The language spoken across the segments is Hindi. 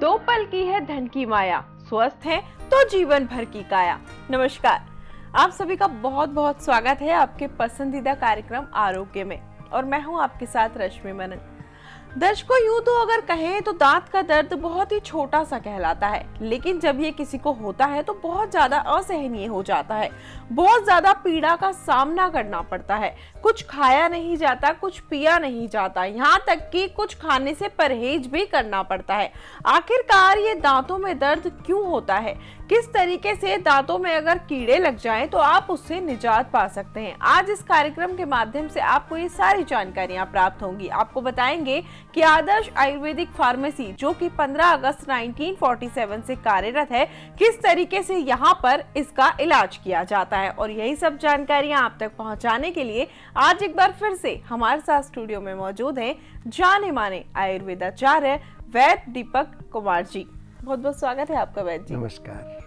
दो पल की है धन की माया, स्वस्थ है तो जीवन भर की काया। नमस्कार, आप सभी का बहुत बहुत स्वागत है आपके पसंदीदा कार्यक्रम आरोग्य में, और मैं हूं आपके साथ रश्मि मनन। दर्शकों, यूं तो अगर कहें तो दांत का दर्द बहुत ही छोटा सा कहलाता है, लेकिन जब ये किसी को होता है तो बहुत ज्यादा असहनीय हो जाता है। बहुत ज्यादा पीड़ा का सामना करना पड़ता है। कुछ खाया नहीं जाता, कुछ पिया नहीं जाता, यहाँ तक कि कुछ खाने से परहेज भी करना पड़ता है। आखिरकार ये दांतों में दर्द क्यों होता है? किस तरीके से दांतों में अगर कीड़े लग जाएं तो आप उससे निजात पा सकते हैं? आज इस कार्यक्रम के माध्यम से आपको ये सारी जानकारियां प्राप्त होंगी। आपको बताएंगे कि आदर्श आयुर्वेदिक फार्मेसी, जो कि 15 अगस्त 1947 से कार्यरत है, किस तरीके से यहाँ पर इसका इलाज किया जाता है। और यही सब जानकारियां आप तक पहुंचाने के लिए आज एक बार फिर से हमारे साथ स्टूडियो में मौजूद हैं जाने माने आयुर्वेदाचार्य वैद्य दीपक कुमार जी। बहुत बहुत स्वागत है आपका वैद्य जी। नमस्कार।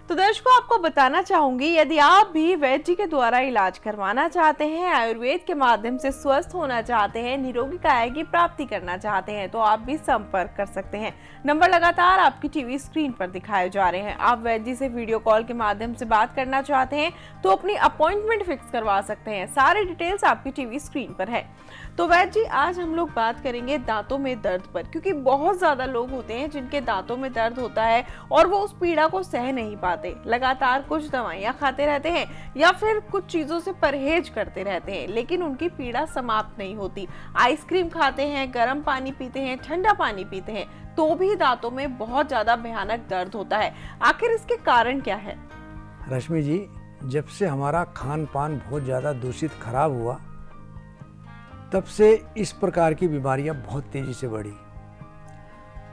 तो दर्शकों, आपको बताना चाहूंगी, यदि आप भी वैद्य जी के द्वारा इलाज करवाना चाहते हैं, आयुर्वेद के माध्यम से स्वस्थ होना चाहते हैं, निरोगी काया की प्राप्ति करना चाहते हैं, तो आप भी संपर्क कर सकते हैं। नंबर लगातार आपकी टीवी स्क्रीन पर दिखाए जा रहे हैं। आप वैद्य जी से वीडियो कॉल के माध्यम से बात करना चाहते हैं तो अपनी अपॉइंटमेंट फिक्स करवा सकते हैं। सारी डिटेल्स आपकी टीवी स्क्रीन पर है। तो वैद्य जी, आज हम लोग बात करेंगे दांतों में दर्द पर, क्योंकि बहुत ज्यादा लोग होते हैं जिनके दांतों में दर्द होता है और वो उस पीड़ा को सह नहीं पाते। लगातार कुछ दवाइयां खाते रहते हैं या फिर कुछ चीजों से परहेज करते रहते हैं, लेकिन उनकी पीड़ा समाप्त नहीं होती। आइसक्रीम खाते हैं, गर्म पानी पीते हैं, ठंडा पानी पीते हैं, तो भी दांतों में बहुत ज्यादा भयानक दर्द होता है। आखिर इसके कारण क्या है? रश्मि जी, जब से हमारा खान पान बहुत ज़्यादा दूषित खराब हुआ, तब से इस प्रकार की बीमारियां बहुत तेज़ी से बढ़ी।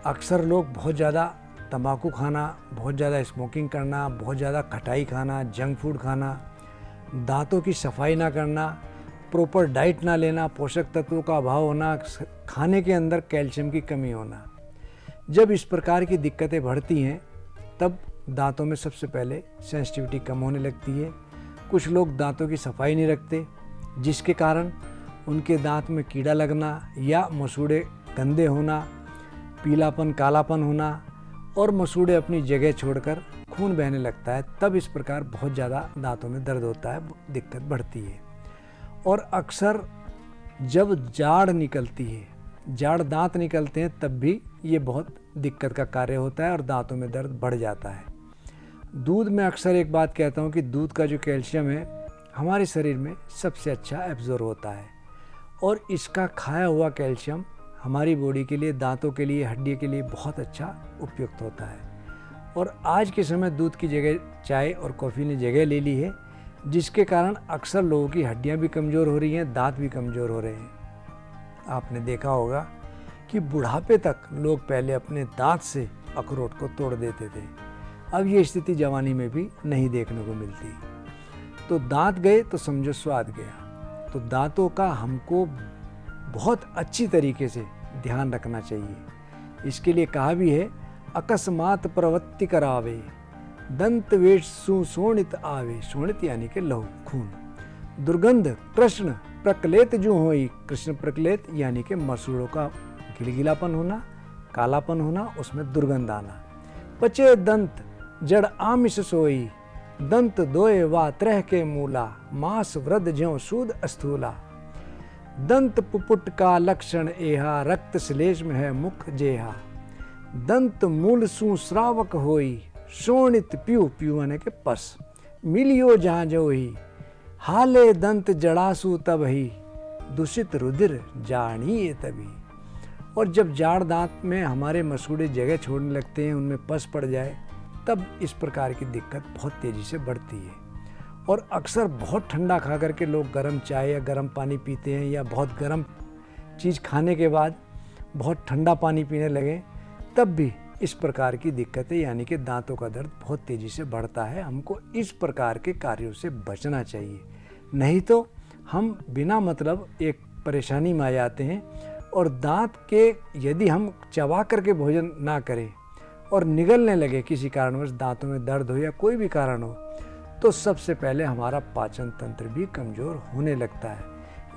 अक्सर लोग बहुत ज़्यादा तंबाकू खाना, बहुत ज़्यादा स्मोकिंग करना, बहुत ज़्यादा खटाई खाना, जंक फूड खाना, दांतों की सफाई ना करना, प्रॉपर डाइट ना लेना, पोषक तत्वों का अभाव होना, खाने के अंदर कैल्शियम की कमी होना। जब इस प्रकार की दिक्कतें बढ़ती हैं तब दांतों में सबसे पहले सेंसिटिविटी कम होने लगती है। कुछ लोग दांतों की सफाई नहीं रखते, जिसके कारण उनके दांत में कीड़ा लगना या मसूड़े गंदे होना, पीलापन, कालापन होना और मसूड़े अपनी जगह छोड़कर खून बहने लगता है। तब इस प्रकार बहुत ज़्यादा दांतों में दर्द होता है, दिक्कत बढ़ती है। और अक्सर जब जाड़ निकलती है, जाड़ दांत निकलते हैं, तब भी ये बहुत दिक्कत का कार्य होता है और दांतों में दर्द बढ़ जाता है। दूध में अक्सर एक बात कहता हूँ कि दूध का जो कैल्शियम है हमारे शरीर में सबसे अच्छा एब्जॉर्ब होता है, और इसका खाया हुआ कैल्शियम हमारी बॉडी के लिए, दांतों के लिए, हड्डी के लिए बहुत अच्छा उपयुक्त होता है। और आज के समय दूध की जगह चाय और कॉफ़ी ने जगह ले ली है, जिसके कारण अक्सर लोगों की हड्डियां भी कमज़ोर हो रही हैं, दांत भी कमज़ोर हो रहे हैं। आपने देखा होगा कि बुढ़ापे तक लोग पहले अपने दांत से अखरोट को तोड़ देते थे। अब ये स्थिति जवानी में भी नहीं देखने को मिलती। तो दांत गए तो समझो स्वाद गया। तो दांतों का हमको बहुत अच्छी तरीके से ध्यान रखना चाहिए। इसके लिए कहा भी है, अकस्मात प्रवृत्ति करावे, दंत वेश सुशोणित आवे। शोणित यानी कि लहू, खून। दुर्गंध कृष्ण प्रकलेत जो होई। कृष्ण प्रकलेत यानी कि मसूड़ों का गिलगिलापन होना, कालापन होना, उसमें दुर्गंध आना। पचे दंत जड़ आमिष सोई, दंत दोए वा त्रह के मूला। मांस वृद्ध ज्यों सूद अस्थूला। दंत पुपुट का लक्षण एहा, रक्त श्लेष में है मुख जेहा। दंत मूल सुश्रावक होई, शोणित प्यू, प्यू यानी के पस। मिलियो जहाँ जो ही, हाले दंत जड़ासु तब ही। दूषित रुधिर जानिए तभी। और जब जाड़ दांत में हमारे मसूड़े जगह छोड़ने लगते हैं, उनमें पस पड़ जाए, तब इस प्रकार की दिक्कत बहुत तेज़ी से बढ़ती है। और अक्सर बहुत ठंडा खा करके लोग गर्म चाय या गर्म पानी पीते हैं, या बहुत गर्म चीज़ खाने के बाद बहुत ठंडा पानी पीने लगे, तब भी इस प्रकार की दिक्कतें यानी कि दांतों का दर्द बहुत तेज़ी से बढ़ता है। हमको इस प्रकार के कार्यों से बचना चाहिए, नहीं तो हम बिना मतलब एक परेशानी में आ जाते हैं। और दांत के यदि हम चबा करके भोजन ना करें और निगलने लगे किसी कारणवश, दांतों में दर्द हो या कोई भी कारण हो, तो सबसे पहले हमारा पाचन तंत्र भी कमज़ोर होने लगता है।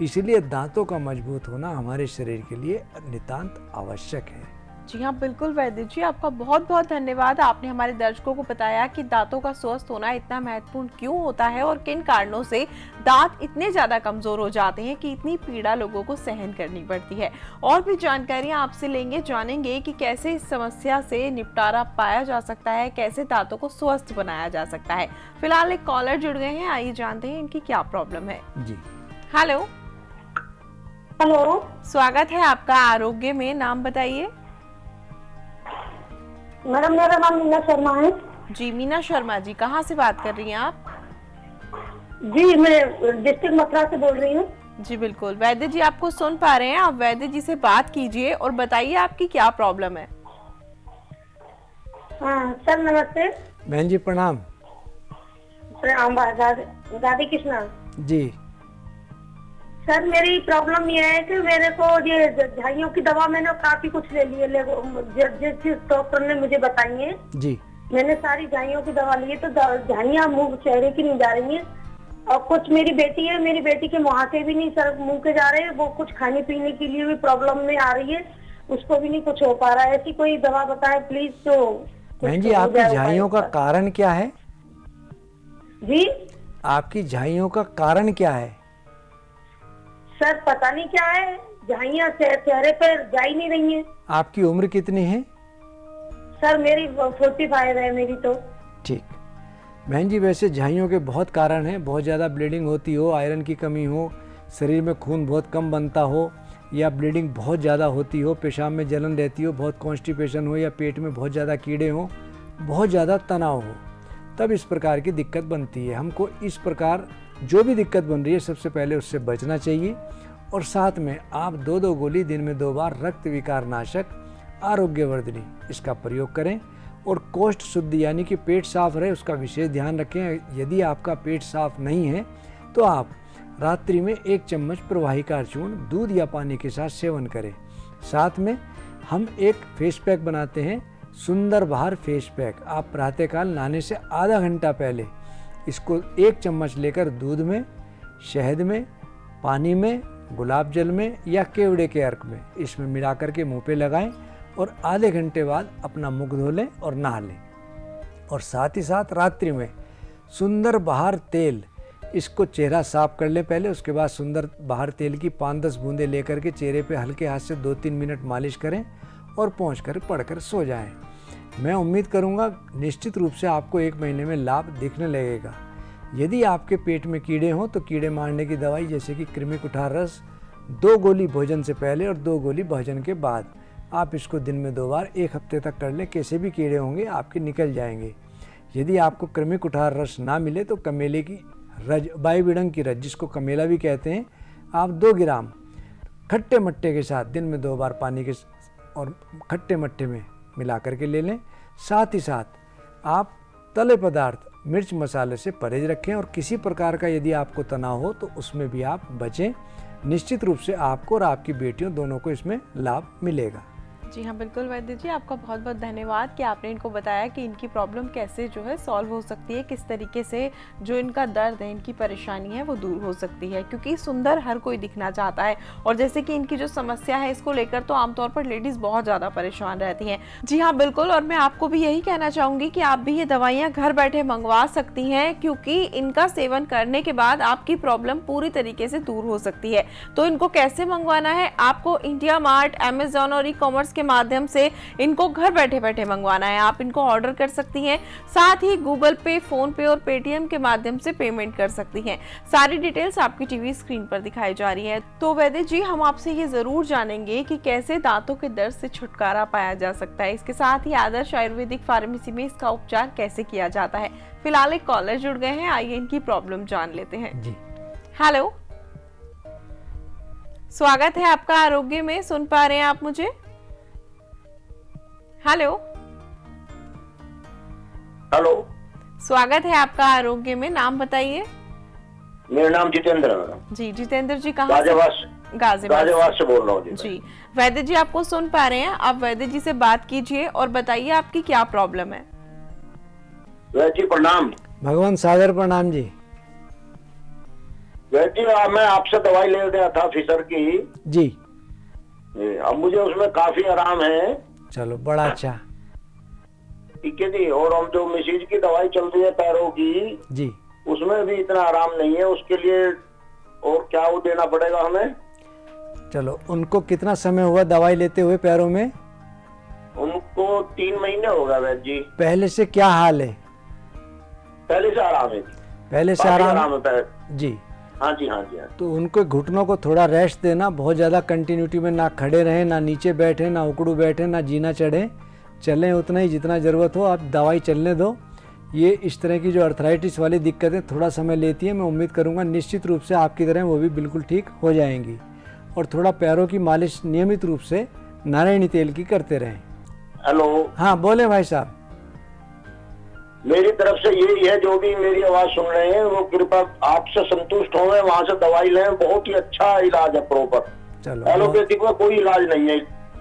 इसलिए दांतों का मजबूत होना हमारे शरीर के लिए नितांत आवश्यक है। जी हाँ, बिल्कुल वैद्य जी, आपका बहुत बहुत धन्यवाद। आपने हमारे दर्शकों को बताया कि दांतों का स्वस्थ होना इतना महत्वपूर्ण क्यों होता है और किन कारणों से दांत इतने ज्यादा कमजोर हो जाते हैं कि इतनी पीड़ा लोगों को सहन करनी पड़ती है। और भी जानकारियां आपसे लेंगे, जानेंगे कि कैसे इस समस्या से निपटारा पाया जा सकता है, कैसे दांतों को स्वस्थ बनाया जा सकता है। फिलहाल एक कॉलर जुड़ गए हैं, आइए जानते हैं इनकी क्या प्रॉब्लम है। जी, हेलो। हेलो, स्वागत है आपका आरोग्य में, नाम बताइए। मैडम मेरा नाम मीना शर्मा है। जी मीना शर्मा जी, कहाँ से बात कर रही हैं आप? जी मैं डिस्ट्रिक्ट मथुरा से बोल रही हूँ। जी बिल्कुल, वैद्य जी आपको सुन पा रहे हैं, आप वैद्य जी से बात कीजिए और बताइए आपकी क्या प्रॉब्लम है। हाँ सर नमस्ते। बहन जी प्रणाम। प्रणाम दादी कृष्णा। जी, सर मेरी प्रॉब्लम ये है कि मेरे को ये झाइयों की दवा मैंने काफी कुछ ले ली है, जिस डॉक्टर ने मुझे बताई है। जी, मैंने सारी झाइयों की दवा ली है, तो झाइयाँ मुंह चेहरे की नहीं जा रही है। और कुछ मेरी बेटी है, मेरी बेटी के मुहासे भी नहीं सर मुंह के जा रहे हैं। वो कुछ खाने पीने के लिए भी प्रॉब्लम में आ रही है, उसको भी नहीं कुछ हो पा रहा है। ऐसी कोई दवा बताए प्लीज। तो बहन जी आपकी झाइयों का कारण क्या है? जी आपकी झाइयों का कारण क्या है? सर पता नहीं क्या है, झाइयाँ चेहरे पर जा ही नहीं रही है। आपकी उम्र कितनी है? सर मेरी 45 है मेरी तो। ठीक। बहन जी वैसे झाइयों के बहुत कारण हैं, बहुत ज़्यादा ब्लीडिंग होती हो, आयरन की कमी हो, शरीर में खून बहुत कम बनता हो, या ब्लीडिंग बहुत ज़्यादा होती हो, पेशाब में जलन रहती हो, बहुत कॉन्स्टिपेशन हो, या पेट में बहुत ज़्यादा कीड़े हों, बहुत ज़्यादा तनाव हो, तब इस प्रकार की दिक्कत बनती है। हमको इस प्रकार जो भी दिक्कत बन रही है सबसे पहले उससे बचना चाहिए। और साथ में आप 2-2 गोली दिन में 2 बार रक्त विकार नाशक आरोग्यवर्धिनी इसका प्रयोग करें। और कोष्ठ शुद्धि यानी कि पेट साफ रहे उसका विशेष ध्यान रखें। यदि आपका पेट साफ नहीं है तो आप रात्रि में 1 चम्मच प्रवाहिका चूर्ण दूध या पानी के साथ सेवन करें। साथ में हम एक फेस पैक बनाते हैं, सुंदर बहार फेस पैक। आप प्रातःकाल नहाने से आधा घंटा पहले इसको 1 चम्मच लेकर दूध में, शहद में, पानी में, गुलाब जल में या केवड़े के अर्क में इसमें मिला करके मुंह पे लगाएं और आधे घंटे बाद अपना मुख धो लें और नहा लें। और साथ ही साथ रात्रि में सुंदर बहार तेल, इसको चेहरा साफ कर लें पहले, उसके बाद सुंदर बहार तेल की 5-10 बूंदें लेकर के चेहरे पे हल्के हाथ से 2-3 मिनट मालिश करें और पहुँच कर पढ़कर सो जाएं। मैं उम्मीद करूँगा निश्चित रूप से आपको 1 महीने में लाभ दिखने लगेगा। यदि आपके पेट में कीड़े हों तो कीड़े मारने की दवाई जैसे कि कृमि कुठार रस 2 गोली भोजन से पहले और 2 गोली भोजन के बाद, आप इसको दिन में 2 बार 1 हफ्ते तक कर लें। कैसे भी कीड़े होंगे आपके निकल जाएंगे। यदि आपको कृमि कुठार रस ना मिले तो कमेले की रज, बाईबिडंग की रज जिसको कमेला भी कहते हैं, आप 2 ग्राम खट्टे मट्टे के साथ दिन में 2 बार पानी के और खट्टे मट्टे में मिला करके ले लें। साथ ही साथ आप तले पदार्थ, मिर्च मसाले से परहेज रखें। और किसी प्रकार का यदि आपको तनाव हो तो उसमें भी आप बचें। निश्चित रूप से आपको और आपकी बेटियों दोनों को इसमें लाभ मिलेगा। जी हाँ बिल्कुल वैद्य जी, आपका बहुत बहुत धन्यवाद कि आपने इनको बताया कि इनकी प्रॉब्लम कैसे जो है सॉल्व हो सकती है, किस तरीके से जो इनका दर्द है, इनकी परेशानी है वो दूर हो सकती है, क्योंकि सुंदर हर कोई दिखना चाहता है। और जैसे कि इनकी जो समस्या है इसको लेकर तो आमतौर पर लेडीज बहुत ज़्यादा परेशान रहती हैं। जी हाँ बिल्कुल, और मैं आपको भी यही कहना चाहूँगी कि आप भी ये दवाइयाँ घर बैठे मंगवा सकती हैं, क्योंकि इनका सेवन करने के बाद आपकी प्रॉब्लम पूरी तरीके से दूर हो सकती है। तो इनको कैसे मंगवाना है, आपको इंडिया मार्ट, अमेजोन और ई-कॉमर्स के माध्यम से इनको घर बैठे बैठे मंगवाना है। आप इनको ऑर्डर कर सकती हैं, साथ ही गूगल पे, फोन पे और पेटीएम के माध्यम से पेमेंट कर सकती हैं। सारी डिटेल्स आपकी टीवी स्क्रीन पर दिखाई जा रही है। तो वैद्य जी हम आपसे ये जरूर जानेंगे कि कैसे दांतों के दर्द से छुटकारा पाया जा सकता है, इसके साथ ही आदर्श आयुर्वेदिक फार्मेसी में इसका उपचार कैसे किया जाता है। फिलहाल एक कॉलर जुड़ गए हैं, आइए इनकी प्रॉब्लम जान लेते हैं। जी, हेलो, स्वागत है आपका आरोग्य में, सुन पा रहे हैं आप मुझे? हेलो हेलो, स्वागत है आपका आरोग्य में, नाम बताइए। मेरा नाम जितेंद्र है। जी जितेंद्र जी, कहाँ गाजियाबाद से बोल रहा हूँ जी वैद्य जी आपको सुन पा रहे हैं, आप वैद्य जी से बात कीजिए और बताइए आपकी क्या प्रॉब्लम है। वैद्य जी प्रणाम। भगवान सागर प्रणाम जी। वैद्य जी मैं आपसे दवाई ले गया था फिशर की जी, अब मुझे उसमें काफी आराम है। चलो बड़ा अच्छा। ठीक है जी। और हम जो मिसेज की दवाई चल रही है पैरों की, जी उसमें भी इतना आराम नहीं है। उसके लिए और क्या वो देना पड़ेगा हमें? चलो, उनको कितना समय हुआ दवाई लेते हुए पैरों में? उनको 3 महीने हो गए वैद्य जी। पहले से क्या हाल है? पहले से आराम है। पहले से काफी आराम है पैर। जी। हाँ जी, हाँ जी, हाँ। तो उनको घुटनों को थोड़ा रेस्ट देना, बहुत ज़्यादा कंटिन्यूटी में ना खड़े रहें, ना नीचे बैठे, ना उकड़ू बैठे, ना जीना चढ़े, चलें उतना ही जितना ज़रूरत हो। आप दवाई चलने दो। ये इस तरह की जो अर्थराइटिस वाली दिक्कतें थोड़ा समय लेती हैं, मैं उम्मीद करूँगा निश्चित रूप से आपकी तरह वो भी बिल्कुल ठीक हो जाएंगी। और थोड़ा पैरों की मालिश नियमित रूप से नारायणी तेल की करते रहें। हेलो। हाँ बोले भाई साहब। मेरी तरफ से यही है, जो भी मेरी आवाज सुन रहे हैं वो कृपा आपसे संतुष्ट हो, वहां से दवाई लें। बहुत ही अच्छा इलाज है प्रॉपर। चलो, एलोपैथिक में कोई इलाज नहीं है,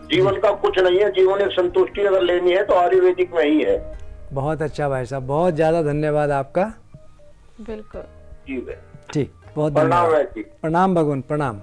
जीवन का कुछ नहीं है। जीवन एक संतुष्टि अगर लेनी है तो आयुर्वेदिक में ही है। बहुत अच्छा भाई साहब, बहुत ज़्यादा धन्यवाद आपका। बिल्कुल जी है। ठीक, बहुत प्रणाम धन्यवाद। वैद्य जी। प्रणाम भगवान, प्रणाम।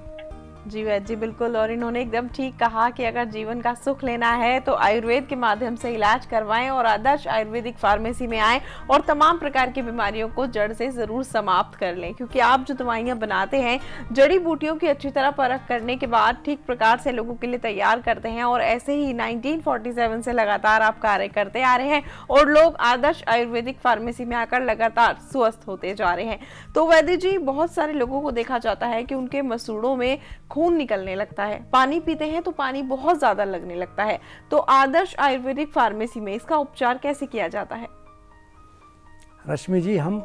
जी वैद्य जी बिल्कुल। और इन्होंने एकदम ठीक कहा कि अगर जीवन का सुख लेना है तो आयुर्वेद के माध्यम से इलाज करवाएं और आदर्श आयुर्वेदिक फार्मेसी में आएं और तमाम प्रकार की बीमारियों को जड़ से ज़रूर समाप्त कर लें। क्योंकि आप जो दवाइयां बनाते हैं जड़ी बूटियों की अच्छी तरह परख करने के बाद ठीक प्रकार से लोगों के लिए तैयार करते हैं। और ऐसे ही 1947 से लगातार आप कार्य करते आ रहे हैं और लोग आदर्श आयुर्वेदिक फार्मेसी में आकर लगातार स्वस्थ होते जा रहे हैं। तो वैद्य जी, बहुत सारे लोगों को देखा जाता है कि उनके मसूड़ों में खून निकलने लगता है, पानी पीते हैं तो पानी बहुत ज्यादा लगने लगता है। तो आदर्श आयुर्वेदिक फार्मेसी में इसका उपचार कैसे किया जाता है? रश्मि जी, हम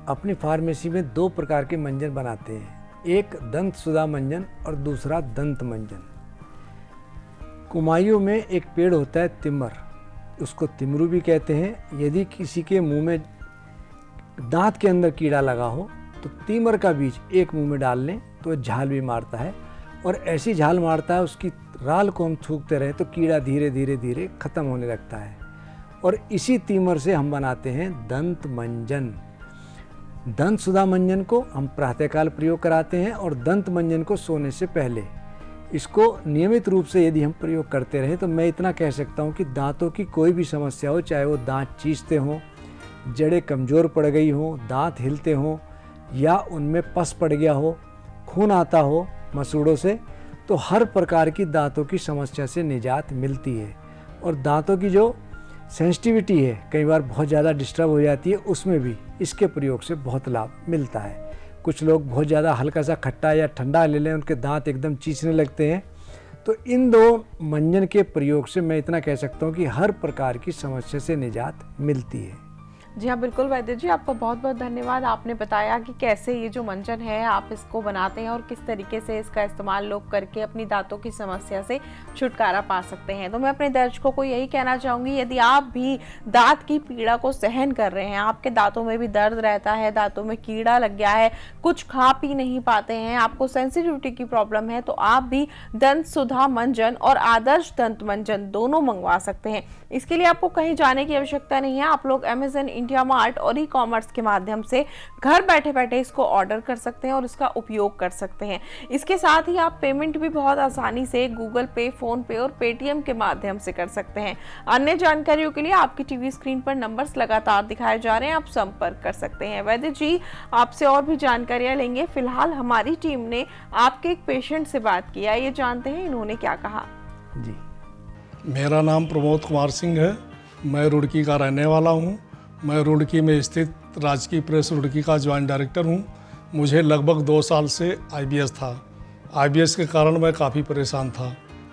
अपनी फार्मेसी में 2 प्रकार के मंजन बनाते हैं, एक दंत सुधा मंजन और दूसरा दंत मंजन। कुमायूं में एक पेड़ होता है तिमर, उसको तिमरू भी कहते हैं। यदि किसी के मुंह में दांत के अंदर कीड़ा लगा हो तो तिमर का बीज एक मुंह में डाल लें तो झाल भी मारता है, और ऐसी झाल मारता है उसकी राल को हम थूकते रहे तो कीड़ा धीरे धीरे धीरे खत्म होने लगता है। और इसी तीमर से हम बनाते हैं दंत मंजन। दंत सुधा मंजन को हम प्रातःकाल प्रयोग कराते हैं और दंत मंजन को सोने से पहले। इसको नियमित रूप से यदि हम प्रयोग करते रहे तो मैं इतना कह सकता हूँ कि दांतों की कोई भी समस्या हो, चाहे वो दांत चीसते हों, जड़ें कमज़ोर पड़ गई हों, दांत हिलते हों, या उनमें पस पड़ गया हो, खून आता हो मसूड़ों से, तो हर प्रकार की दांतों की समस्या से निजात मिलती है। और दांतों की जो सेंसिटिविटी है, कई बार बहुत ज़्यादा डिस्टर्ब हो जाती है, उसमें भी इसके प्रयोग से बहुत लाभ मिलता है। कुछ लोग बहुत ज़्यादा हल्का सा खट्टा या ठंडा ले लें, उनके दांत एकदम चीसने लगते हैं। तो इन 2 मंजन के प्रयोग से मैं इतना कह सकता हूँ कि हर प्रकार की समस्या से निजात मिलती है। जी हाँ बिल्कुल वैद्य जी, आपका बहुत बहुत धन्यवाद। आपने बताया कि कैसे ये जो मंजन है आप इसको बनाते हैं और किस तरीके से इसका इस्तेमाल लोग करके अपनी दांतों की समस्या से छुटकारा पा सकते हैं। तो मैं अपने दर्शकों को यही कहना चाहूँगी, यदि आप भी दांत की पीड़ा को सहन कर रहे हैं, आपके दांतों में भी दर्द रहता है, दांतों में कीड़ा लग गया है, कुछ खा पी नहीं पाते हैं, आपको सेंसिटिविटी की प्रॉब्लम है, तो आप भी दंत सुधा मंजन और आदर्श दंत मंजन दोनों मंगवा सकते हैं। इसके लिए आपको कहीं जाने की आवश्यकता नहीं है। आप लोग अमेज़न इंडिया मार्ट और ई-कॉमर्स के माध्यम से घर बैठे बैठे इसको ऑर्डर कर सकते हैं और इसका उपयोग कर सकते हैं। इसके साथ ही आप पेमेंट भी बहुत आसानी से गूगल पे, फोन पे और पेटीएम के माध्यम से कर सकते हैं। अन्य जानकारियों के लिए आपकी टीवी स्क्रीन पर नंबर्स लगातार दिखाए जा रहे हैं, आप संपर्क कर सकते हैं। वैद्य जी, आपसे और भी जानकारियां लेंगे। फिलहाल हमारी टीम ने आपके एक पेशेंट से बात की, ये जानते हैं इन्होंने क्या कहा। जी, मेरा नाम प्रमोद कुमार सिंह है। मैं रुड़की का रहने वाला हूँ। मैं रुड़की में स्थित राजकीय प्रेस रुड़की का जॉइंट डायरेक्टर हूँ। मुझे लगभग 2 साल से IBS था। IBS के कारण मैं काफ़ी परेशान था।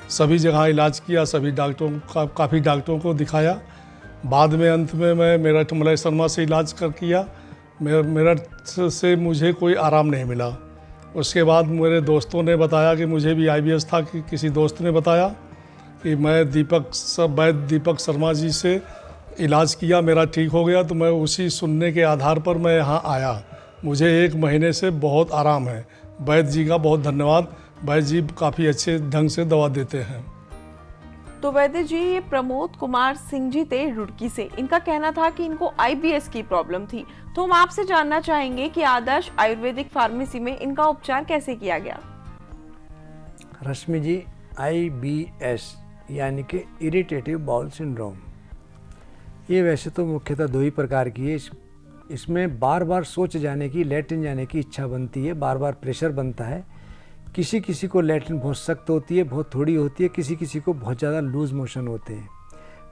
सभी जगह इलाज किया, सभी काफ़ी डॉक्टरों को दिखाया। बाद में अंत में मैं मेरठ मलय शर्मा से इलाज किया। मेरठ से मुझे कोई आराम नहीं मिला। उसके बाद मेरे दोस्तों ने बताया कि मुझे भी IBS था, कि किसी दोस्त ने बताया कि मैं वैद्य दीपक शर्मा जी से इलाज किया, मेरा ठीक हो गया। तो मैं उसी सुनने के आधार पर मैं यहाँ आया। मुझे 1 महीने से बहुत आराम है। वैद्य जी का बहुत धन्यवाद। वैद्य जी काफ़ी अच्छे ढंग से दवा देते हैं। तो वैद्य जी, ये प्रमोद कुमार सिंह जी थे रुड़की से। इनका कहना था कि इनको IBS की प्रॉब्लम थी। तो हम आपसे जानना चाहेंगे कि आदर्श आयुर्वेदिक फार्मेसी में इनका उपचार कैसे किया गया। रश्मि जी, IBS यानी कि इरिटेटिव बाउल सिंड्रोम। ये वैसे तो मुख्यतः दो ही प्रकार की है। इसमें बार बार सोच जाने की, लैट्रिन जाने की इच्छा बनती है, बार बार प्रेशर बनता है। किसी किसी को लैट्रिन बहुत सख्त होती है, बहुत थोड़ी होती है, किसी किसी को बहुत ज़्यादा लूज़ मोशन होते हैं।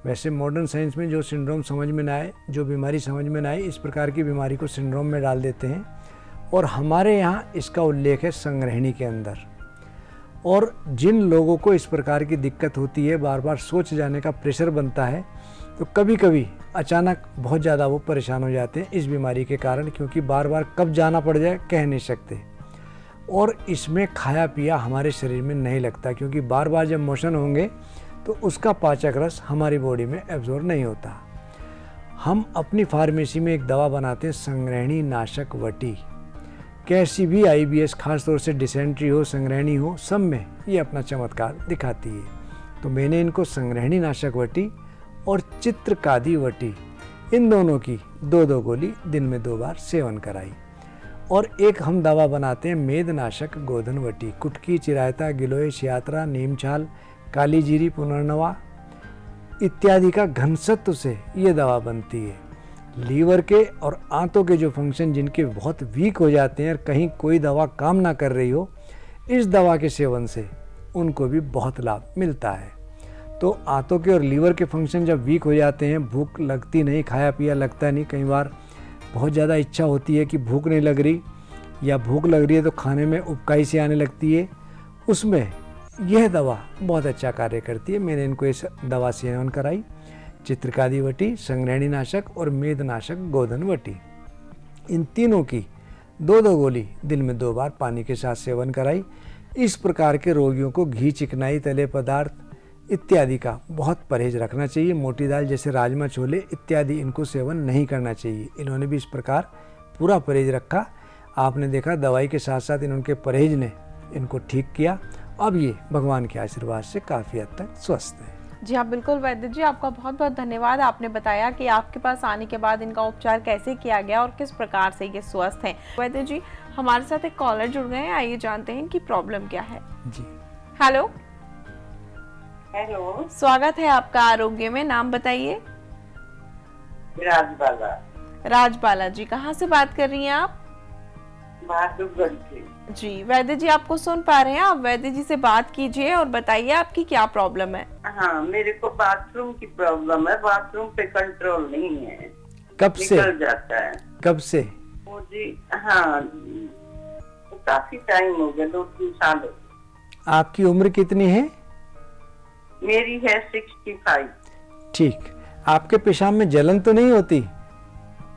वैसे मॉडर्न साइंस में जो सिंड्रोम समझ में ना आए, जो बीमारी समझ में ना आए, इस प्रकार की बीमारी को सिंड्रोम में डाल देते हैं। और हमारे यहाँ इसका उल्लेख है संग्रहणी के अंदर। और जिन लोगों को इस प्रकार की दिक्कत होती है, बार बार सोच जाने का प्रेशर बनता है, तो कभी कभी अचानक बहुत ज़्यादा वो परेशान हो जाते हैं इस बीमारी के कारण, क्योंकि बार बार कब जाना पड़ जाए कह नहीं सकते। और इसमें खाया पिया हमारे शरीर में नहीं लगता, क्योंकि बार बार जब मोशन होंगे तो उसका पाचक रस हमारी बॉडी में एब्जॉर्ब नहीं होता। हम अपनी फार्मेसी में एक दवा बनाते हैं, संग्रहणी नाशक वटी। कैसी भी IBS, खासतौर से डिसेंट्री हो, संग्रहणी हो, सब में ये अपना चमत्कार दिखाती है। तो मैंने इनको संग्रहणी नाशक वटी और चित्रकादी वटी, इन दोनों की 2-2 गोली दिन में 2 बार सेवन कराई। और एक हम दवा बनाते हैं मेदनाशक गोधन वटी। कुटकी, चिरायता, गिलोय, शियात्रा, नीमछाल, काली जीरी, पुनर्नवा इत्यादि का घनसत्व से ये दवा बनती है। लीवर के और आंतों के जो फंक्शन जिनके बहुत वीक हो जाते हैं और कहीं कोई दवा काम ना कर रही हो, इस दवा के सेवन से उनको भी बहुत लाभ मिलता है। तो आंतों के और लीवर के फंक्शन जब वीक हो जाते हैं, भूख लगती नहीं, खाया पिया लगता नहीं, कई बार बहुत ज़्यादा इच्छा होती है कि भूख नहीं लग रही, या भूख लग रही है तो खाने में उबकाई सी आने लगती है, उसमें यह दवा बहुत अच्छा कार्य करती है। मैंने इनको इस दवा सेवन कराई, चित्रकादी वटी, संग्रहणी नाशक और मेदनाशक गोधन वटी। इन तीनों की 2-2 गोली दिन में 2 बार पानी के साथ सेवन कराई। इस प्रकार के रोगियों को घी, चिकनाई, तले पदार्थ इत्यादि का बहुत परहेज रखना चाहिए। मोटी दाल जैसे राजमा, छोले इत्यादि इनको सेवन नहीं करना चाहिए। इन्होंने भी इस प्रकार पूरा परहेज रखा। आपने देखा दवाई के साथ साथ इनके परहेज ने इनको ठीक किया। अब ये भगवान के आशीर्वाद से काफ़ी हद तक स्वस्थ है। जी हाँ, बिल्कुल वैद्य जी, आपका बहुत बहुत धन्यवाद। आपने बताया कि आपके पास आने के बाद इनका उपचार कैसे किया गया और किस प्रकार से ये स्वस्थ हैं। वैद्य जी, हमारे साथ एक कॉलर जुड़ गए हैं, आइए जानते हैं कि प्रॉब्लम क्या है। जी, हेलो। हेलो, स्वागत है आपका आरोग्य में, नाम बताइए। राजबाला, राजबाला जी, कहाँ से बात कर रही हैं आप? बहादुरगढ़ से। जी, वैद्य जी आपको सुन पा रहे हैं, आप वैद्य जी से बात कीजिए और बताइए आपकी क्या प्रॉब्लम है। हाँ, मेरे को बाथरूम की प्रॉब्लम है। बाथरूम पे कंट्रोल नहीं है, कब से? निकल जाता है। कब से? मुझे हाँ, काफी टाइम हो गया, 2-3 साल हो गए। आपकी उम्र कितनी है? मेरी है 65। ठीक। आपके पेशाब में जलन तो नहीं होती?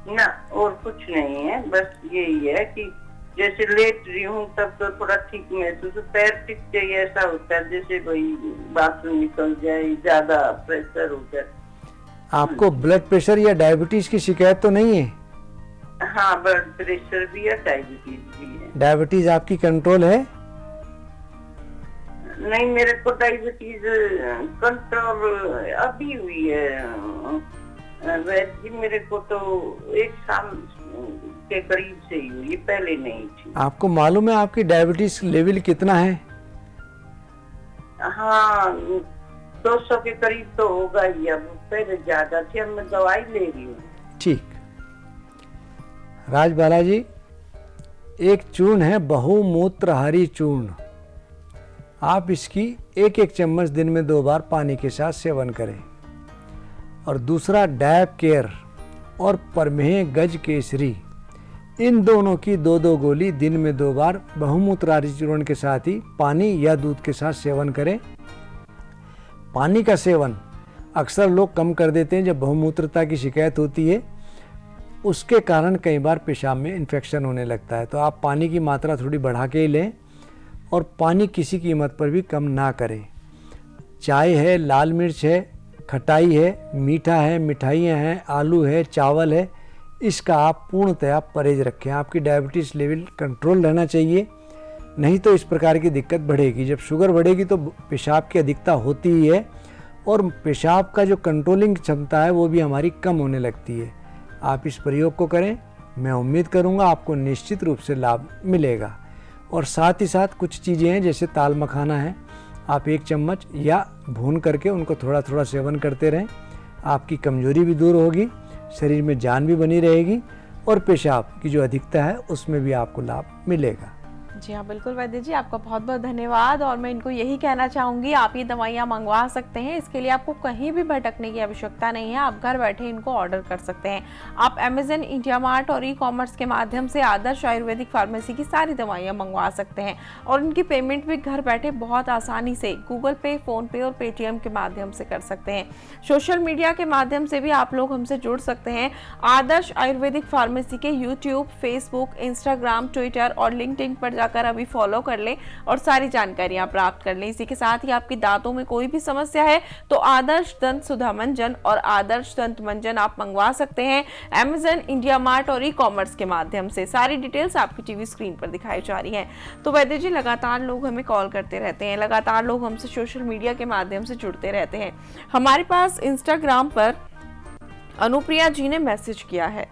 ना, और कुछ नहीं है, बस यही है कि जैसे लेट रही हूँ तब तो थोड़ा ठीक महसूस, पैर टिक जाए, ऐसा होता है जैसे कोई बाथरूम निकल जाए, ज्यादा प्रेशर हो जाए। आपको ब्लड प्रेशर या डायबिटीज की शिकायत तो नहीं है? हाँ, ब्लड प्रेशर भी है, डायबिटीज भी है। डायबिटीज आपकी कंट्रोल है? नहीं, मेरे को डायबिटीज कंट्रोल अभी हुई है वैद्य जी। मेरे को तो 1 साल के करीब से ही हुई, पहले नहीं थी। आपको मालूम है आपकी डायबिटीज लेवल कितना है? हाँ, 200 के करीब तो होगा ही। अब पहले ज्यादा थी, अब मैं दवाई ले रही हूँ। ठीक। राजबाला जी, एक चूर्ण है बहुमूत्रहारी चूर्ण। आप इसकी 1-1 चम्मच दिन में 2 बार पानी के साथ सेवन करें। और दूसरा डैप केयर और परमेह गज केसरी, इन दोनों की 2-2 गोली दिन में 2 बार बहुमूत्रहारी चूर्ण के साथ ही पानी या दूध के साथ सेवन करें। पानी का सेवन अक्सर लोग कम कर देते हैं जब बहुमूत्रता की शिकायत होती है, उसके कारण कई बार पेशाब में इन्फेक्शन होने लगता है। तो आप पानी की मात्रा थोड़ी बढ़ा के ही लें और पानी किसी कीमत पर भी कम ना करें। चाय है, लाल मिर्च है, खटाई है, मीठा है, मिठाइयाँ हैं, आलू है, चावल है, इसका आप पूर्णतया परहेज रखें। आपकी डायबिटीज़ लेवल कंट्रोल रहना चाहिए, नहीं तो इस प्रकार की दिक्कत बढ़ेगी। जब शुगर बढ़ेगी तो पेशाब की अधिकता होती ही है और पेशाब का जो कंट्रोलिंग क्षमता है वो भी हमारी कम होने लगती है। आप इस प्रयोग को करें, मैं उम्मीद करूंगा आपको निश्चित रूप से लाभ मिलेगा। और साथ ही साथ कुछ चीज़ें हैं जैसे ताल मखाना है, आप 1 चम्मच या भून करके उनको थोड़ा थोड़ा सेवन करते रहें। आपकी कमजोरी भी दूर होगी, शरीर में जान भी बनी रहेगी और पेशाब की जो अधिकता है उसमें भी आपको लाभ मिलेगा। जी हाँ, बिल्कुल वैद्य जी, आपका बहुत बहुत धन्यवाद। और मैं इनको यही कहना चाहूँगी, आप ये दवाइयाँ मंगवा सकते हैं, इसके लिए आपको कहीं भी भटकने की आवश्यकता नहीं है। आप घर बैठे इनको ऑर्डर कर सकते हैं। आप अमेजन, इंडिया मार्ट और ई-कॉमर्स के माध्यम से आदर्श आयुर्वेदिक फार्मेसी की सारी दवाइयाँ मंगवा सकते हैं और इनकी पेमेंट भी घर बैठे बहुत आसानी से गूगल पे, फोन पे और पेटीएम के माध्यम से कर सकते हैं। सोशल मीडिया के माध्यम से भी आप लोग हमसे जुड़ सकते हैं। आदर्श आयुर्वेदिक फार्मेसी के यूट्यूब, फेसबुक, इंस्टाग्राम, ट्विटर और लिंक्डइन पर जाकर अभी फॉलो कर लें और सारी जानकारियां प्राप्त कर लें। इसी के साथ ही आपकी दांतों में कोई भी समस्या है तो आदर्श दंत सुधा मंजन और आदर्श दंत मंजन आप मंगवा सकते हैं अमेजन, इंडिया मार्ट और ई-कॉमर्स के माध्यम से। सारी डिटेल्स आपकी टीवी स्क्रीन पर दिखाई जा रही है। तो वैद्य जी, लगातार लोग हमें कॉल करते रहते हैं, लगातार लोग हमसे सोशल मीडिया के माध्यम से जुड़ते रहते हैं। हमारे पास इंस्टाग्राम पर अनुप्रिया जी ने मैसेज किया है।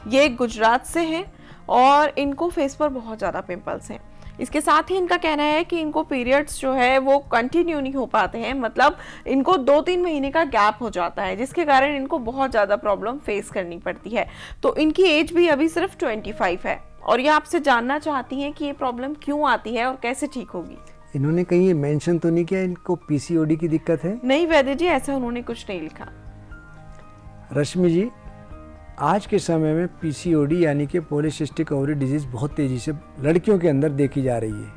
ये गुजरात से हैं और इनको फेस पर बहुत ज़्यादा पिंपल्स हैं। इसके साथ ही इनका कहना है कि इनको पीरियड्स जो है वो कंटिन्यू नहीं हो पाते हैं, मतलब इनको 2-3 महीने का गैप हो जाता है, जिसके कारण इनको बहुत ज़्यादा प्रॉब्लम फेस करनी पड़ती है। तो इनकी एज भी अभी सिर्फ 25 है और ये आपसे जानना चाहती हैं कि ये प्रॉब्लम क्यों आती है और कैसे ठीक होगी। इन्होंने कहीं ये मेंशन तो नहीं किया इनको पीसीओडी की दिक्कत है? नहीं वैद्य जी, ऐसा उन्होंने कुछ नहीं लिखा। रश्मि जी, आज के समय में पीसीओडी यानी कि पॉलीसिस्टिक ओवरी डिजीज़ बहुत तेज़ी से लड़कियों के अंदर देखी जा रही है,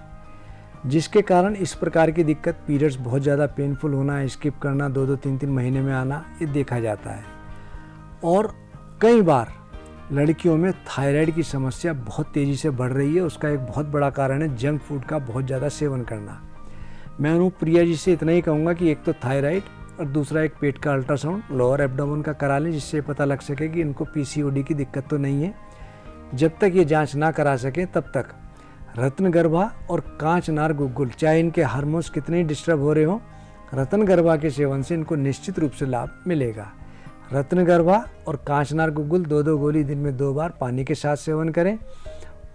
जिसके कारण इस प्रकार की दिक्कत, पीरियड्स बहुत ज़्यादा पेनफुल होना, स्किप करना, 2-2, 3-3 महीने में आना, ये देखा जाता है। और कई बार लड़कियों में थायराइड की समस्या बहुत तेज़ी से बढ़ रही है। उसका एक बहुत बड़ा कारण है जंक फूड का बहुत ज़्यादा सेवन करना। मैं अनुप्रिया जी से इतना ही कहूँगा कि एक तो थायराइड और दूसरा एक पेट का अल्ट्रासाउंड लोअर एब्डोमेन का करा लें, जिससे पता लग सके कि इनको पीसीओडी की दिक्कत तो नहीं है। जब तक ये जांच ना करा सकें तब तक रत्नगर्भा और कांचनार गुग्गुल, चाहे इनके हार्मोन्स कितने ही डिस्टर्ब हो रहे हों, रत्नगर्भा के सेवन से इनको निश्चित रूप से लाभ मिलेगा। रत्नगर्भा और कांचनार गुग्गुल 2-2 गोली दिन में 2 बार पानी के साथ सेवन करें।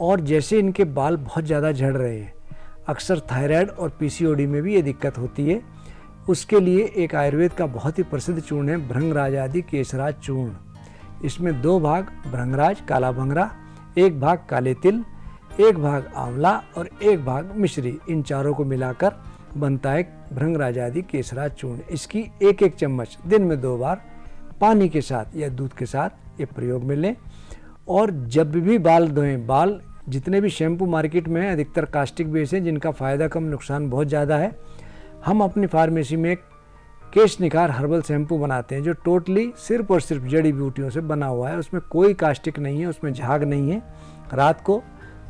और जैसे इनके बाल बहुत ज़्यादा झड़ रहे हैं, अक्सर थायराइड और पीसीओडी में भी ये दिक्कत होती है, उसके लिए एक आयुर्वेद का बहुत ही प्रसिद्ध चूर्ण है भृंगराज आदि केसराज चूर्ण। इसमें 2 भाग भृंगराज काला भंगरा, 1 भाग काले तिल, 1 भाग आंवला और 1 भाग मिश्री, इन चारों को मिलाकर बनता है भृंगराज आदि केसराज चूर्ण। इसकी 1-1 चम्मच दिन में 2 बार पानी के साथ या दूध के साथ ये प्रयोग में लें। और जब भी बाल धोएं, बाल जितने भी शैम्पू मार्केट में हैं अधिकतर कास्टिक बेस हैं, जिनका फ़ायदा कम नुकसान बहुत ज़्यादा है। हम अपनी फार्मेसी में एक केश निखार हर्बल शैम्पू बनाते हैं जो टोटली सिर्फ और सिर्फ जड़ी बूटियों से बना हुआ है। उसमें कोई कास्टिक नहीं है, उसमें झाग नहीं है। रात को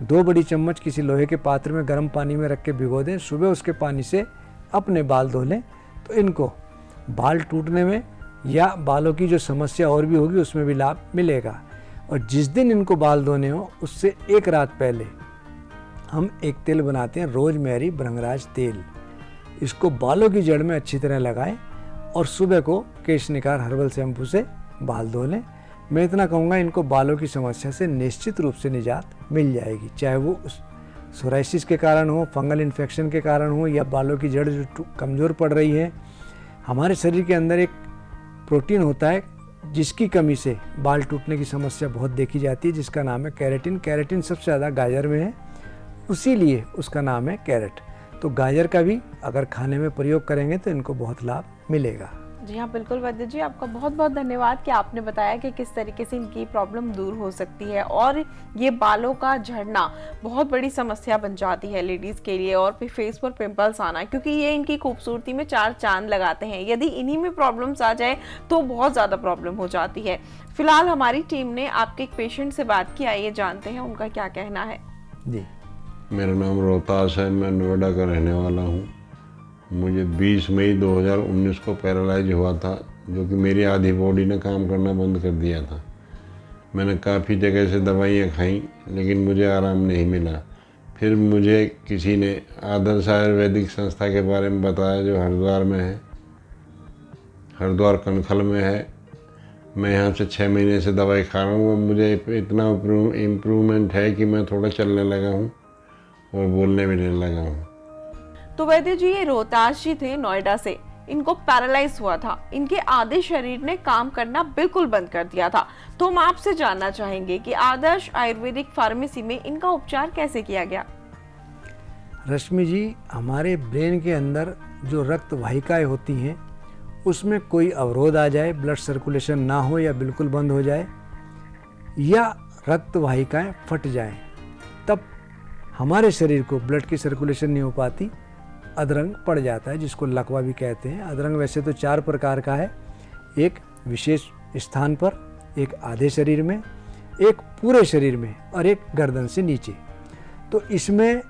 2 बड़ी चम्मच किसी लोहे के पात्र में गर्म पानी में रख के भिगो दें, सुबह उसके पानी से अपने बाल धो लें, तो इनको बाल टूटने में या बालों की जो समस्या और भी होगी उसमें भी लाभ मिलेगा। और जिस दिन इनको बाल धोने हो उससे 1 रात पहले हम एक तेल बनाते हैं रोजमेरी भृंगराज तेल। इसको बालों की जड़ में अच्छी तरह लगाएं और सुबह को केश निखार हर्बल शैम्पू से बाल धो लें। मैं इतना कहूँगा, इनको बालों की समस्या से निश्चित रूप से निजात मिल जाएगी, चाहे वो सोराइसिस के कारण हो, फंगल इन्फेक्शन के कारण हो या बालों की जड़ जो कमज़ोर पड़ रही है। हमारे शरीर के अंदर एक प्रोटीन होता है जिसकी कमी से बाल टूटने की समस्या बहुत देखी जाती है, जिसका नाम है कैरेटिन। कैरेटिन सबसे ज़्यादा गाजर में है, उसीलिए उसका नाम है कैरेट। तो गाजर का भी अगर खाने में प्रयोग करेंगे तो इनको बहुत लाभ मिलेगा। जी हाँ, बिल्कुल वैद्य जी, आपका बहुत बहुत धन्यवाद कि आपने बताया कि किस तरीके से इनकी प्रॉब्लम दूर हो सकती है। और ये बालों का झड़ना बहुत बड़ी समस्या बन जाती है लेडीज़ के लिए, और फिर फेस पर पिंपल्स आना, क्योंकि ये इनकी खूबसूरती में 4 चांद लगाते हैं। यदि इन्हीं में प्रॉब्लम्स आ जाए तो बहुत ज़्यादा प्रॉब्लम हो जाती है। फिलहाल हमारी टीम ने आपके एक पेशेंट से बात की, आइए जानते हैं उनका क्या कहना है। जी, मेरा नाम रोहतास है, मैं नोएडा का रहने वाला हूँ। मुझे 20 मई 2019 को पैरालाइज हुआ था, जो कि मेरी आधी बॉडी ने काम करना बंद कर दिया था। मैंने काफ़ी जगह से दवाइयाँ खाई लेकिन मुझे आराम नहीं मिला। फिर मुझे किसी ने आदर्श आयुर्वेदिक संस्था के बारे में बताया जो हरिद्वार में है, हरिद्वार कनखल में है। मैं यहाँ से 6 महीने से दवाई खा रहा हूँ। मुझे इतना इम्प्रूवमेंट है कि मैं थोड़ा चलने लगा हूँ और बोलने भी नहीं लगा हूँ। तो तो वैद्य जी, ये रोहतास जी थे नोएडा से, इनको पैरालाइज हुआ था, इनके आधे शरीर ने काम करना बिल्कुल बंद कर दिया था। तो हम आपसे जानना चाहेंगे कि आदर्श आयुर्वेदिक फार्मेसी में इनका उपचार कैसे किया गया। रश्मि जी, हमारे ब्रेन के अंदर जो रक्त वाहिकाएं होती हैं उसमें कोई अवरोध आ जाए, ब्लड सर्कुलेशन ना हो या बिल्कुल बंद हो जाए, या रक्त वाहिकाएं फट जाएं, तब हमारे शरीर को ब्लड की सर्कुलेशन नहीं हो पाती, अधरंग पड़ जाता है, जिसको लकवा भी कहते हैं। अधरंग वैसे तो 4 प्रकार का है, एक विशेष स्थान पर, एक आधे शरीर में, एक पूरे शरीर में और एक गर्दन से नीचे। तो इसमें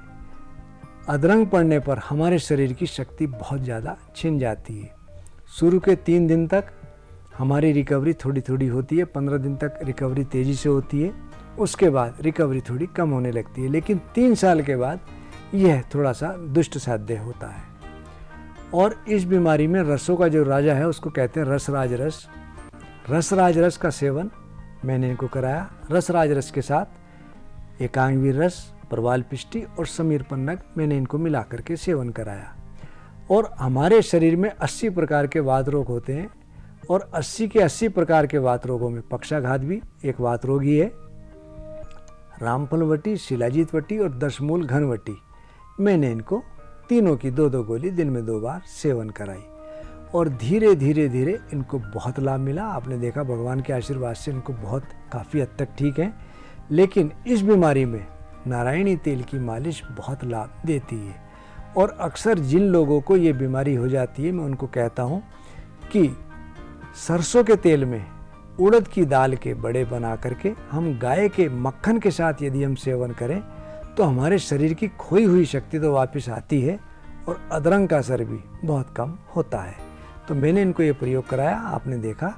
अधरंग पड़ने पर हमारे शरीर की शक्ति बहुत ज़्यादा छिन जाती है। शुरू के 3 दिन तक हमारी रिकवरी थोड़ी थोड़ी होती है, 15 दिन तक रिकवरी तेज़ी से होती है, उसके बाद रिकवरी थोड़ी कम होने लगती है, लेकिन 3 साल के बाद यह थोड़ा सा दुष्ट साध्य होता है। और इस बीमारी में रसों का जो राजा है उसको कहते हैं रसराज रस। रसराज रस का सेवन मैंने इनको कराया। रसराज रस के साथ एकांगवीर रस, प्रवाल पिष्टी और समीर पन्नग मैंने इनको मिला करके सेवन कराया। और हमारे शरीर में 80 प्रकार के वात रोग होते हैं, और 80 के 80 प्रकार के वात रोगों में पक्षाघात भी एक वात रोग ही है। रामफलवटी, शिलाजीत वटी और दशमूल घनवटी मैंने इनको तीनों की 2-2 गोली दिन में 2 बार सेवन कराई, और धीरे धीरे धीरे इनको बहुत लाभ मिला। आपने देखा भगवान के आशीर्वाद से इनको बहुत काफ़ी हद तक ठीक है। लेकिन इस बीमारी में नारायणी तेल की मालिश बहुत लाभ देती है। और अक्सर जिन लोगों को ये बीमारी हो जाती है, मैं उनको कहता हूँ कि सरसों के तेल में उड़द की दाल के बड़े बना करके हम गाय के मक्खन के साथ यदि हम सेवन करें तो हमारे शरीर की खोई हुई शक्ति तो वापस आती है, और अधरंग का असर भी बहुत कम होता है। तो मैंने इनको ये प्रयोग कराया, आपने देखा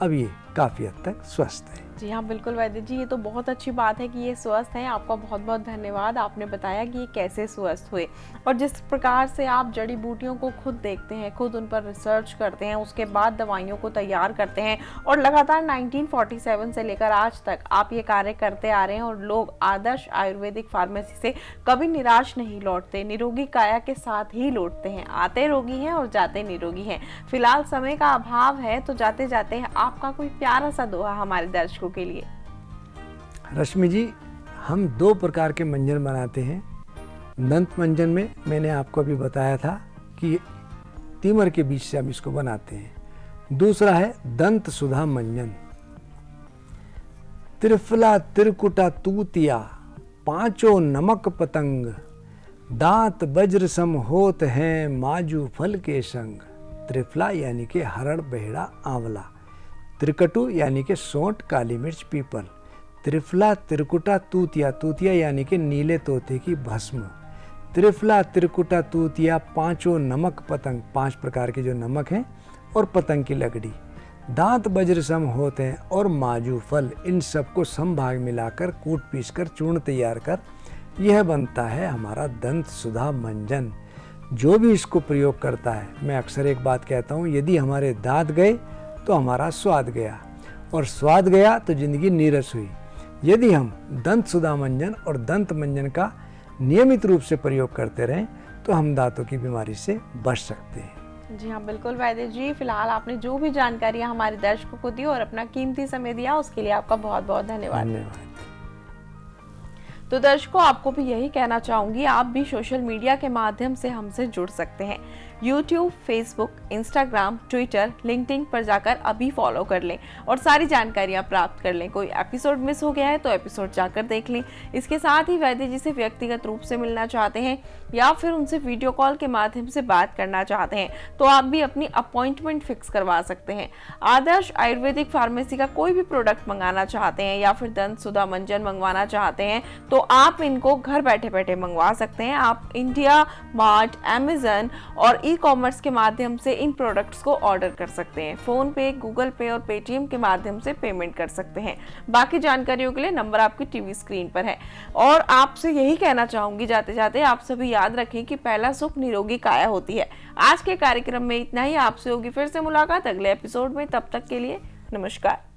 अब ये काफ़ी हद तक स्वस्थ है। जी हाँ, बिल्कुल वैद्य जी, ये तो बहुत अच्छी बात है कि ये स्वस्थ हैं। आपका बहुत बहुत धन्यवाद, आपने बताया कि ये कैसे स्वस्थ हुए, और जिस प्रकार से आप जड़ी बूटियों को खुद देखते हैं, खुद उन पर रिसर्च करते हैं, उसके बाद दवाइयों को तैयार करते हैं, और लगातार 1947 से लेकर आज तक आप ये कार्य करते आ रहे हैं, और लोग आदर्श आयुर्वेदिक फार्मेसी से कभी निराश नहीं लौटते, निरोगी काया के साथ ही लौटते हैं। आते रोगी हैं और जाते निरोगी हैं। फिलहाल समय का अभाव है, तो जाते जाते आपका कोई प्यारा सा दोहा हमारे दर्शकों के लिए। रश्मि जी, हम 2 प्रकार के मंजन बनाते हैं। दंत मंजन में मैंने आपको अभी बताया था कि तीमर के बीज से हम इसको बनाते हैं। दूसरा है दंत सुधा मंजन। त्रिफला त्रिकुटा तूतिया, 5 नमक पतंग, दांत वज्र सम होत हैं माजू फल के संग। त्रिफला यानी कि हरड़, बहेड़ा, आंवला। त्रिकटु यानी कि सोंठ, काली मिर्च, पीपल। त्रिफला त्रिकुटा तूतिया, तूतिया यानी कि नीले तोते की भस्म। त्रिफला त्रिकुटा तूतिया, 5 नमक पतंग, 5 प्रकार के जो नमक हैं, और पतंग की लकड़ी। दांत वज्र सम होते हैं, और माजू फल, इन सबको समभाग मिलाकर कूट पीस कर चूर्ण तैयार कर यह बनता है हमारा दंत सुधा मंजन। जो भी इसको प्रयोग करता है, मैं अक्सर एक बात कहता हूँ, यदि हमारे दांत गए तो हमारा स्वाद गया, और स्वाद गया तो जिंदगी नीरस हुई। यदि हम दंत सुधा मंजन और दंत मंजन का नियमित रूप से प्रयोग करते रहें तो हम दांतों की बीमारी से बच सकते हैं। जी हाँ, बिल्कुल वैद्य जी, फिलहाल आपने जो भी जानकारियाँ हमारे दर्शकों को दी और अपना कीमती समय दिया, उसके लिए आपका बहुत बहुत धन्यवाद। तो दर्शकों, आपको भी यही कहना चाहूंगी, आप भी सोशल मीडिया के माध्यम से हमसे जुड़ सकते हैं। YouTube, Facebook, Instagram, Twitter, LinkedIn पर जाकर अभी फॉलो कर लें और सारी जानकारियाँ प्राप्त कर लें। कोई एपिसोड मिस हो गया है तो एपिसोड जाकर देख लें। इसके साथ ही वैद्य जी से व्यक्तिगत रूप से मिलना चाहते हैं या फिर उनसे वीडियो कॉल के माध्यम से बात करना चाहते हैं तो आप भी अपनी अपॉइंटमेंट फिक्स करवा सकते हैं। आदर्श आयुर्वेदिक फार्मेसी का कोई भी प्रोडक्ट मंगाना चाहते हैं या फिर दंत सुधा मंजन मंगवाना चाहते हैं तो आप इनको घर बैठे बैठे मंगवा सकते हैं। आप इंडिया मार्ट, अमेजन और ई-कॉमर्स के माध्यम से इन प्रोडक्ट्स को ऑर्डर कर सकते हैं। फोन पे, गूगल पे और पेटीएम के माध्यम से पेमेंट कर सकते हैं। बाकी जानकारियों के लिए नंबर आपकी टीवी स्क्रीन पर है। और आपसे यही कहना चाहूंगी जाते जाते, आप सभी याद रखें कि पहला सुख निरोगी काया होती है। आज के कार्यक्रम में इतना ही। आपसे होगी फिर से मुलाकात अगले एपिसोड में। तब तक के लिए नमस्कार।